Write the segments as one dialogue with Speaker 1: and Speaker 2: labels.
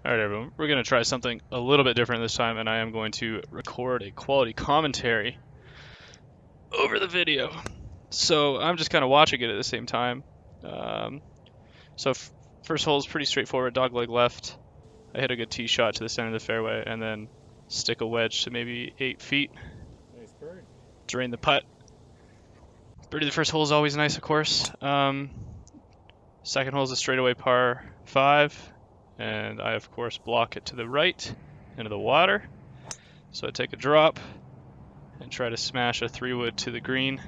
Speaker 1: Alright everyone, we're going to try something a little bit different this time, and I am going to record a quality commentary over the video. So I'm just kind of watching it at the same time. Um, so first hole is pretty straightforward, dogleg left. I hit a good tee shot to the center of the fairway, and then stick a wedge to maybe 8 feet.
Speaker 2: Nice bird.
Speaker 1: Drain the putt. Birdie the first hole is always nice, of course. Second hole is a straightaway par 5. And I, of course, block it to the right into the water. So I take a drop and try to smash a 3-wood to the green.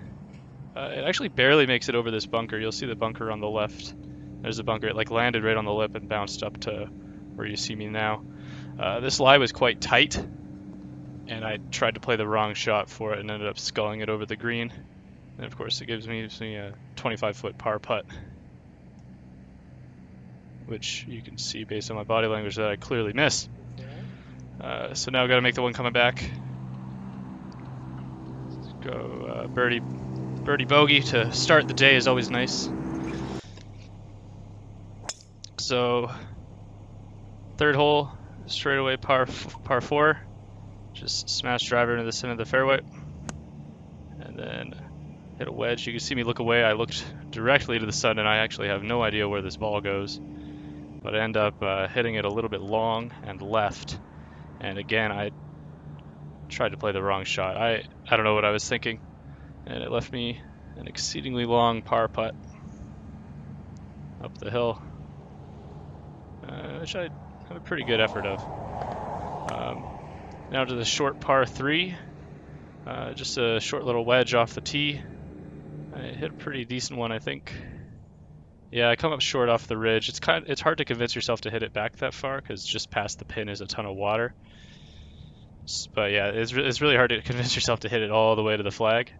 Speaker 1: It actually barely makes it over this bunker. You'll see the bunker on the left. There's a bunker. It like landed right on the lip and bounced up to where you see me now. This lie was quite tight, and I tried to play the wrong shot for it and ended up sculling it over the green. And of course, it gives me a 25-foot par putt, which you can see based on my body language that I clearly miss. So now I've got to make the one coming back. Let's go birdie bogey to start the day is always nice. So third hole, straightaway par 4. Just smash driver into the center of the fairway, and then hit a wedge. You can see me look away. I looked directly to the sun, and I actually have no idea where this ball goes. But I end up hitting it a little bit long and left. And again, I tried to play the wrong shot. I don't know what I was thinking. And it left me an exceedingly long par putt up the hill, which I have a pretty good effort of. Now to the short par 3. Just a short little wedge off the tee. I hit a pretty decent one, I think. Yeah, I come up short off the ridge. It's hard to convince yourself to hit it back that far because just past the pin is a ton of water. But yeah, it's really hard to convince yourself to hit it all the way to the flag.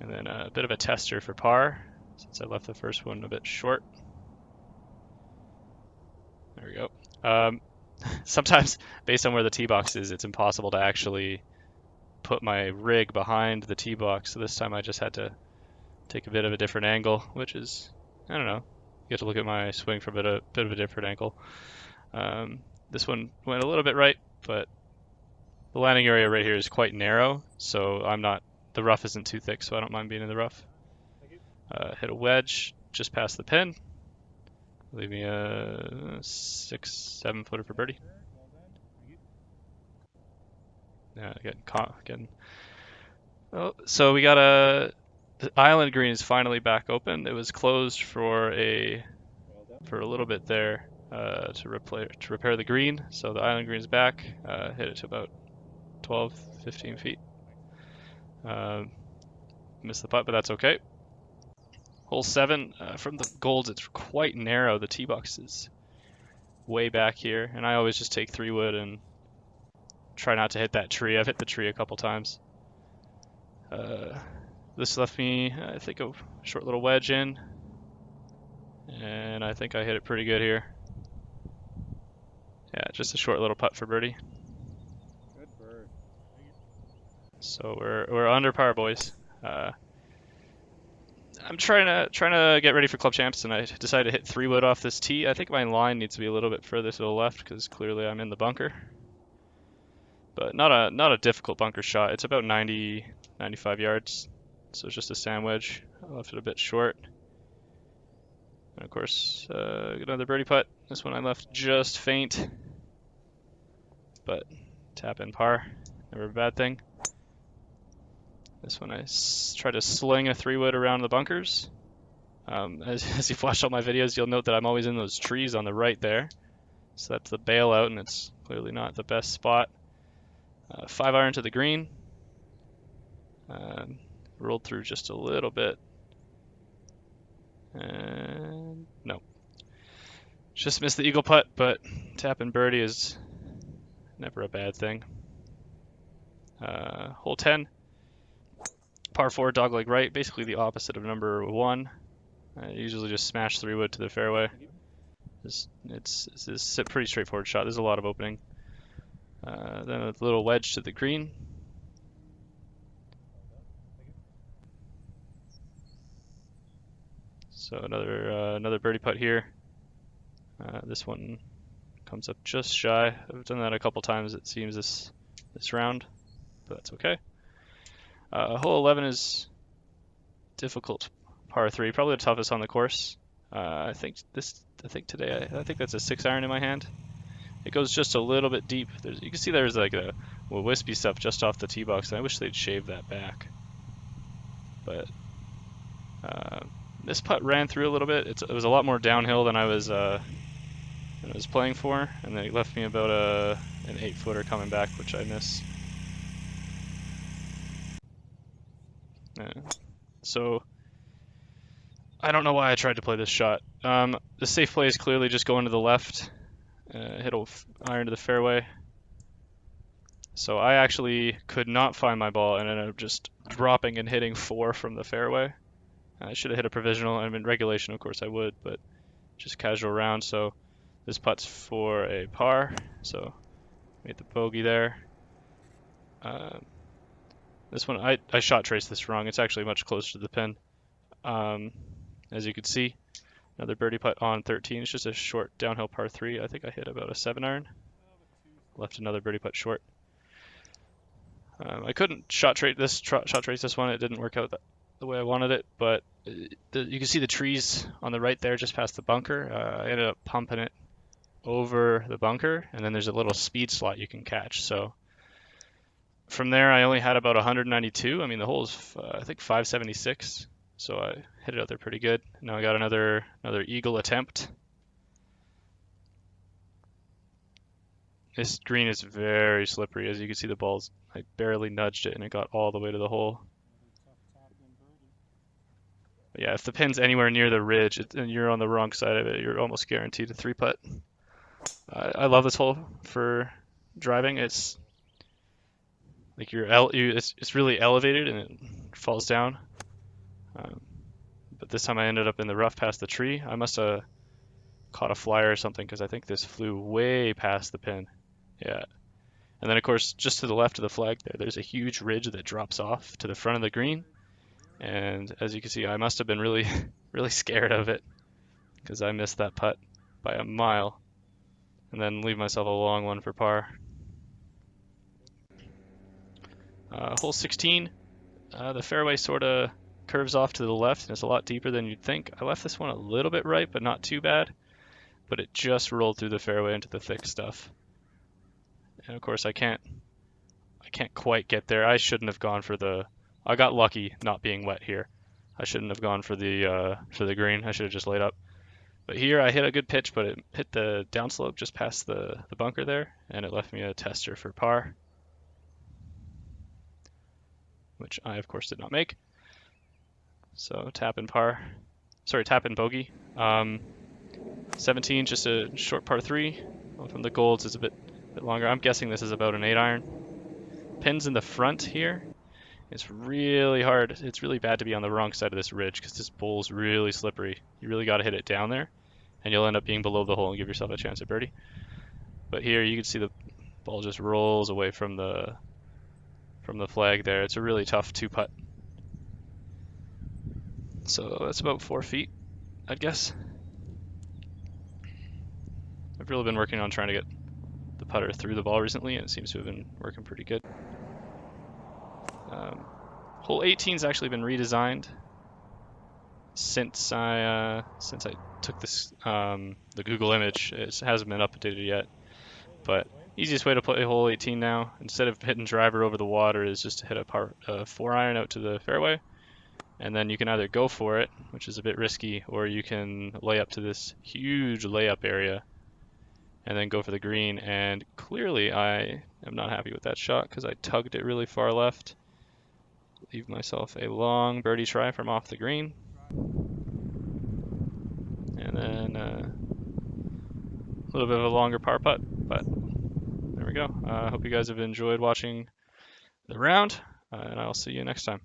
Speaker 1: And then a bit of a tester for par, since I left the first one a bit short. There we go. Sometimes, based on where the tee box is, it's impossible to actually put my rig behind the tee box. So this time I just had to take a bit of a different angle, which is, I don't know, you get to look at my swing from a bit of a different angle. This one went a little bit right, but the landing area right here is quite narrow, so the rough isn't too thick, so I don't mind being in the rough. Hit a wedge just past the pin. Leave me a 6-7 footer for birdie. Yeah, again. Oh, so we got the island green is finally back open. It was closed for a little bit there to repair the green. So the island green is back. Hit it to about 12, 15 feet. Missed the putt, but that's okay. Hole 7, from the golds, it's quite narrow. The tee box is way back here, and I always just take 3-wood and try not to hit that tree. I've hit the tree a couple times. This left me, I think, a short little wedge in, and I think I hit it pretty good here. Yeah, just a short little putt for birdie.
Speaker 2: Good bird.
Speaker 1: So we're under par, boys. I'm trying to get ready for Club Champs, and I decided to hit 3-wood off this tee. I think my line needs to be a little bit further to the left because clearly I'm in the bunker. But not a difficult bunker shot. It's about 90, 95 yards, so it's just a sand wedge. I left it a bit short. And of course, another birdie putt. This one I left just faint, but tap in par, never a bad thing. This one I try to sling a 3-wood around the bunkers. As you've watched all my videos, you'll note that I'm always in those trees on the right there. So that's the bailout, and it's clearly not the best spot. 5-iron to the green. Rolled through just a little bit. And no. Just missed the eagle putt, but tapping birdie is never a bad thing. Hole 10. Par 4, dogleg right, basically the opposite of number 1. I usually just smash 3-wood to the fairway. It's a pretty straightforward shot. There's a lot of opening. Then a little wedge to the green. So another birdie putt here. This one Comes up just shy. I've done that a couple times, it seems, this round, but that's okay. Hole 11 is difficult par 3, probably the toughest on the course. I think today I think that's a 6-iron in my hand. It goes just a little bit deep. You can see there's like a wispy stuff just off the tee box, and I wish they'd shave that back. But this putt ran through a little bit. It was a lot more downhill than I was playing for, and then it left me about an 8-footer coming back, which I miss. So I don't know why I tried to play this shot. The safe play is clearly just going to the left, hit an iron to the fairway. So I actually could not find my ball and ended up just dropping and hitting 4 from the fairway. I should have hit a provisional. I mean, regulation, of course I would, but just casual round. So this putt's for a par. So made the bogey there. This one, I shot traced this wrong. It's actually much closer to the pin. As you can see, another birdie putt on 13. It's just a short downhill par 3. I think I hit about a 7-iron. Left another birdie putt short. I couldn't shot trace this one. It didn't work out the way I wanted it, but you can see the trees on the right there just past the bunker. I ended up pumping it over the bunker, and then there's a little speed slot you can catch. So from there, I only had about 192. I mean, the hole is, I think, 576. So I hit it out there pretty good. Now I got another eagle attempt. This green is very slippery. As you can see, the ball's, I barely nudged it and it got all the way to the hole. But yeah, if the pin's anywhere near the ridge and you're on the wrong side of it, you're almost guaranteed a 3-putt. I love this hole for driving. It's like it's really elevated and it falls down. But this time I ended up in the rough past the tree. I must have caught a flyer or something because I think this flew way past the pin. Yeah. And then, of course, just to the left of the flag there's a huge ridge that drops off to the front of the green. And as you can see, I must have been really, really scared of it because I missed that putt by a mile and then leave myself a long one for par. Hole 16, the fairway sort of curves off to the left and it's a lot deeper than you'd think. I left this one a little bit right, but not too bad. But it just rolled through the fairway into the thick stuff. And of course I can't quite get there. I shouldn't have gone for I got lucky not being wet here. I shouldn't have gone for the green. I should have just laid up. But here I hit a good pitch, but it hit the downslope just past the bunker there, and it left me a tester for par, which I of course did not make. So tap and bogey. 17, just a short par 3. Well, from the golds is a bit longer. I'm guessing this is about an 8-iron. Pins in the front here. It's really hard. It's really bad to be on the wrong side of this ridge because this bowl's really slippery. You really got to hit it down there, and you'll end up being below the hole and give yourself a chance at birdie. But here you can see the ball just rolls away from the flag there. It's a really tough 2-putt. So that's about 4 feet, I'd guess. I've really been working on trying to get the putter through the ball recently, and it seems to have been working pretty good. Hole 18's actually been redesigned since I took this the Google image. It hasn't been updated yet, but easiest way to play hole 18 now, instead of hitting driver over the water, is just to hit a 4-iron out to the fairway, and then you can either go for it, which is a bit risky, or you can lay up to this huge layup area and then go for the green. And clearly I am not happy with that shot because I tugged it really far left. Leave myself a long birdie try from off the green. And then a little bit of a longer par putt, but there we go. I hope you guys have enjoyed watching the round, and I'll see you next time.